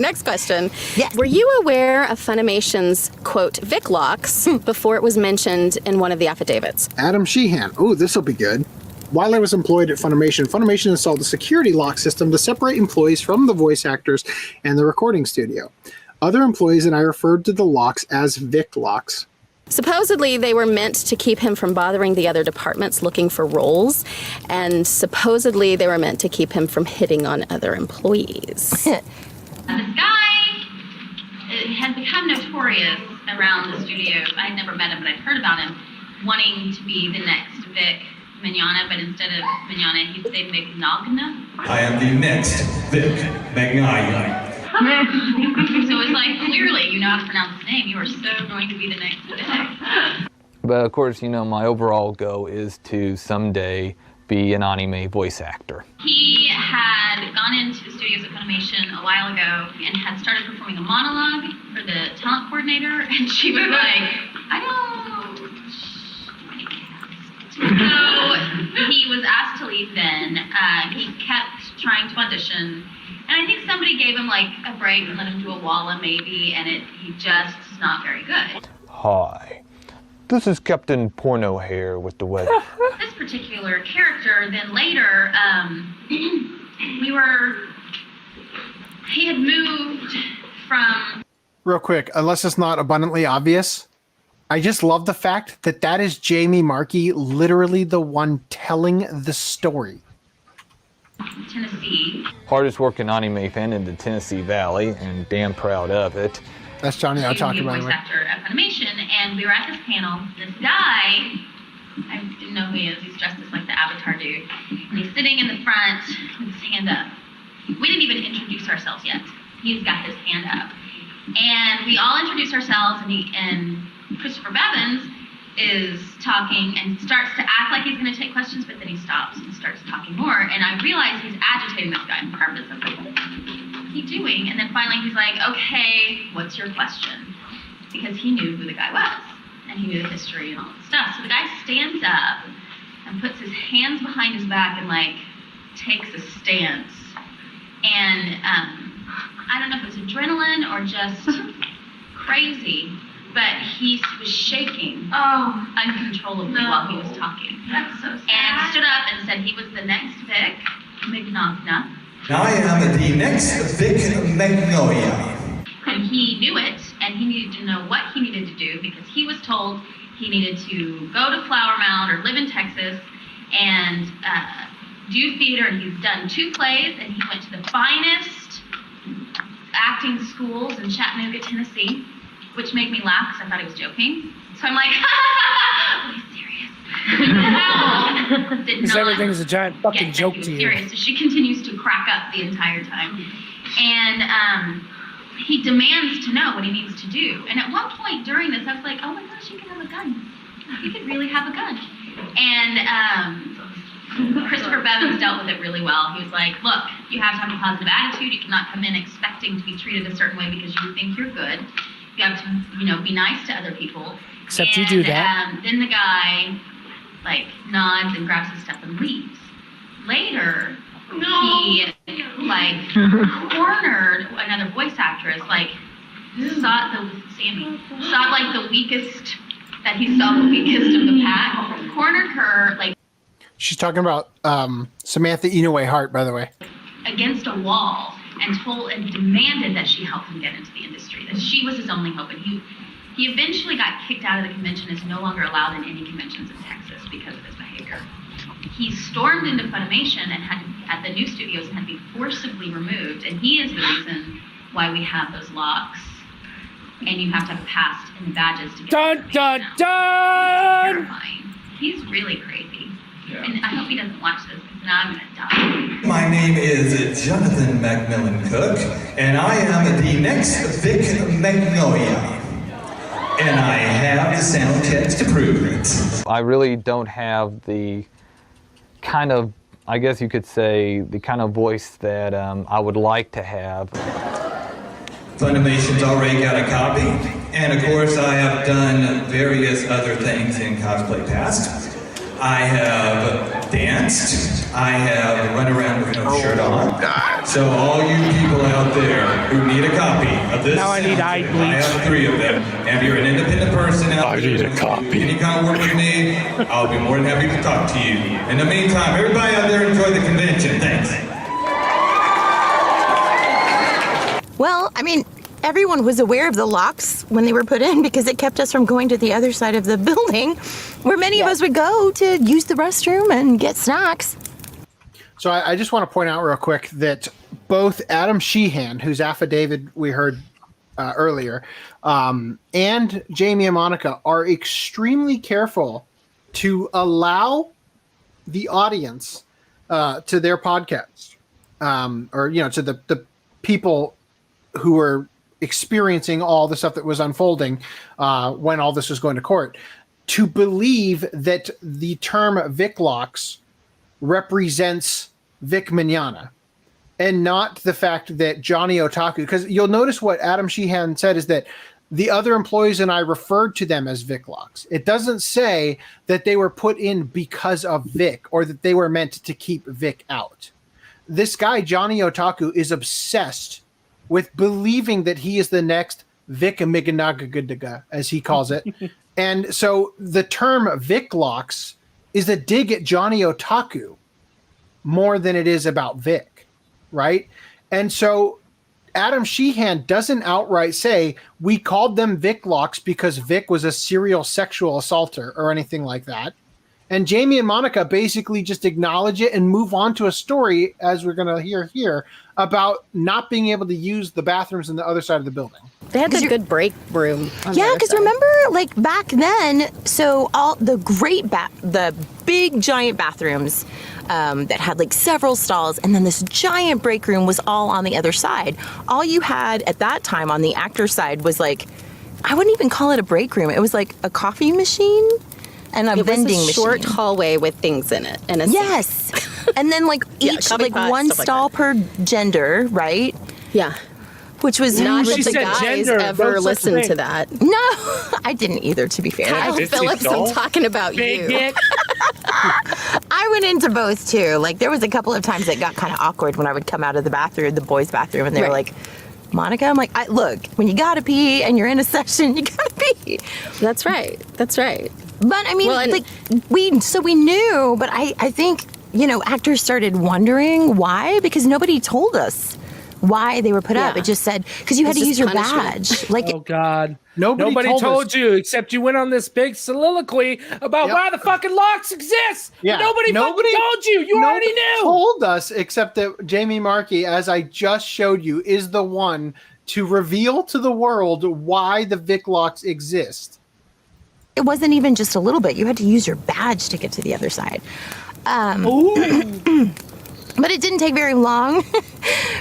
Next question. Yes. Were you aware of Funimation's, quote, Vic locks before it was mentioned in one of the affidavits? Adam Sheehan. Ooh, this will be good. While I was employed at Funimation, Funimation installed a security lock system to separate employees from the voice actors and the recording studio. Other employees and I referred to the locks as Vic locks. Supposedly, they were meant to keep him from bothering the other departments looking for roles, and supposedly they were meant to keep him from hitting on other employees. This guy has become notorious around the studio. I had never met him, but I'd heard about him wanting to be the next Vic Mignogna, but instead of Mignogna, he'd say Mignogna. I am the next Vic Mignogna. So it's like, clearly you know how to pronounce his name. You are so going to be the next Vic. But of course, you know, my overall goal is to someday be an anime voice actor. He had gone into the studios at Funimation a while ago and had started performing a monologue for the talent coordinator, and she was like, I don't like cast. So he was asked to leave then. He kept trying to audition, and I think somebody gave him like a break and let him do a walla maybe, and he just is not very good. Hi, this is Captain Porno Hair with the weather. This particular character, then later, he had moved from... Real quick, unless it's not abundantly obvious, I just love the fact that that is Jamie Marchi, literally the one telling the story. Tennessee. Hardest working anime fan in the Tennessee Valley, and damn proud of it. That's Johnny I'll talk He about. voice actor at Funimation, and we were at this panel. This guy, I didn't know who he is. He's dressed as like the Avatar dude, and he's sitting in the front with his hand up. We didn't even introduce ourselves yet. He's got his hand up, and we all introduce ourselves, and Christopher Bevins is talking and starts to act like he's going to take questions, but then he stops and starts talking more, and I realize he's agitating this guy on purpose. I was like, what's he doing? And then finally he's like, okay, what's your question? Because he knew who the guy was, and he knew the history and all that stuff. So the guy stands up and puts his hands behind his back and like takes a stance. And I don't know if it was adrenaline or just crazy, but he was shaking uncontrollably while he was talking. That's so sad. And stood up and said he was the next Vic Mignogna. I am the next Vic Mignogna. And he knew it, and he needed to know what he needed to do because he was told he needed to go to Flower Mound or live in Texas and do theater. And he's done 2 plays, and he went to the finest acting schools in Chattanooga, Tennessee, which made me laugh because I thought he was joking. So I'm like, oh, he's serious. Because everything's a giant fucking joke to you. Serious. So she continues to crack up the entire time. And he demands to know what he needs to do. And at one point during this, I was like, oh my gosh, you could have a gun. You could really have a gun. And Christopher Bevins dealt with it really well. He was like, look, you have to have a positive attitude. You cannot come in expecting to be treated a certain way because you think you're good. You have to, be nice to other people. Except you do that. Then the guy, nods and grabs his stuff and leaves. Later, he, cornered another voice actress, sought the weakest, that he saw the weakest of the pack, cornered her, She's talking about Samantha Inoue Hart, by the way. Against a wall and demanded that she help him get into the industry, that she was his only hope. And he eventually got kicked out of the convention, is no longer allowed in any conventions in Texas because of his behavior. He stormed into Funimation and at the new studios and had to be forcibly removed. And he is the reason why we have those locks. And you have to have passed in the badges to get Dun, dun, now. dun! It's terrifying. He's really crazy. Yeah. And I hope he doesn't watch this because now I'm going to die. My name is Jonathan Macmillan Cook, and I am the next Vic Mignogna. And I have the sound checks to prove it. I really don't have the kind of, I guess you could say, the kind of voice that I would like to have. Funimation's already got a copy, and of course I have done various other things in cosplay past. I have danced. I have run around with no shirt on. So all you people out there who need a copy of this, Now I need eye I bleach. have 3 of them. And if you're an independent person out I there, need a copy. any kind of work with me, I'll be more than happy to talk to you. In the meantime, everybody out there enjoy the convention. Thanks. Well, I mean, everyone was aware of the locks when they were put in because it kept us from going to the other side of the building where many of us would go to use the restroom and get snacks. So I just want to point out real quick that both Adam Sheehan, whose affidavit we heard earlier, and Jamie and Monica are extremely careful to allow the audience to their podcast, or to the people who are experiencing all the stuff that was unfolding when all this was going to court, to believe that the term Vic Locks represents Vic Mignogna and not the fact that Johnny Otaku, because you'll notice what Adam Sheehan said is that the other employees and I referred to them as Vic Locks. It doesn't say that they were put in because of Vic or that they were meant to keep Vic out. This guy, Johnny Otaku, is obsessed with believing that he is the next Vic Mignogna, as he calls it. And so the term Vic Locks is a dig at Johnny Otaku more than it is about Vic, right? And so Adam Sheehan doesn't outright say we called them Vic Locks because Vic was a serial sexual assaulter or anything like that. And Jamie and Monica basically just acknowledge it and move on to a story, as we're going to hear here, about not being able to use the bathrooms on the other side of the building. They had a good break room. Yeah, because remember, like back then, so all the the big giant bathrooms that had like several stalls, and then this giant break room was all on the other side. All you had at that time on the actor side was like, I wouldn't even call it a break room. It was like a coffee machine and a vending was a machine. short hallway with things in it. And Yes. And then like Yeah, each, coffee like pot, one stuff like stall per gender, right? yeah. Which was Not she that the said guys gender, ever no such listened thing. to that. No, I didn't either, to be fair. Kyle Did she Phillips, I'm stall? talking about Big you. dick. I went into both too. Like there was a couple of times that got kind of awkward when I would come out of the bathroom, the boys' bathroom, and they were Right. like, Monica, I'm like, look, when you gotta pee and you're in a session, you gotta pee. That's right. That's right. But I mean, Well, and- like we knew, but I think, actors started wondering why, because nobody told us why they were put up. Yeah. It just said, because you had It's to use just your punishment. badge. Like, Oh God! Nobody told told us. you, except you went on this big soliloquy about Yep. why the fucking locks exist. Yeah, Nobody fucking told you. You already nobody knew. told us, except that Jamie Markey, as I just showed you, is the one to reveal to the world why the Vic Locks exist. it wasn't even just a little bit. You had to use your badge to get to the other side. But it didn't take very long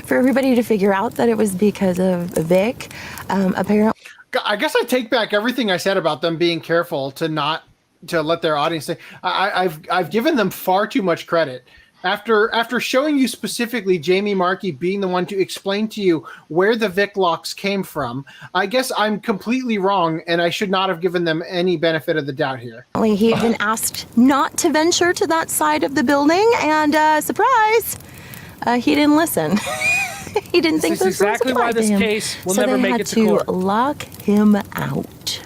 for everybody to figure out that it was because of Vic. Apparently, I guess I take back everything I said about them being careful to let their audience say. I've given them far too much credit. After showing you specifically Jamie Markey being the one to explain to you where the Vic Locks came from, I guess I'm completely wrong, and I should not have given them any benefit of the doubt here. he had been asked not to venture to that side of the building, and surprise, he didn't listen. He didn't think This is those rules exactly why applied to this him. case will so never they make had it to to court. lock him out.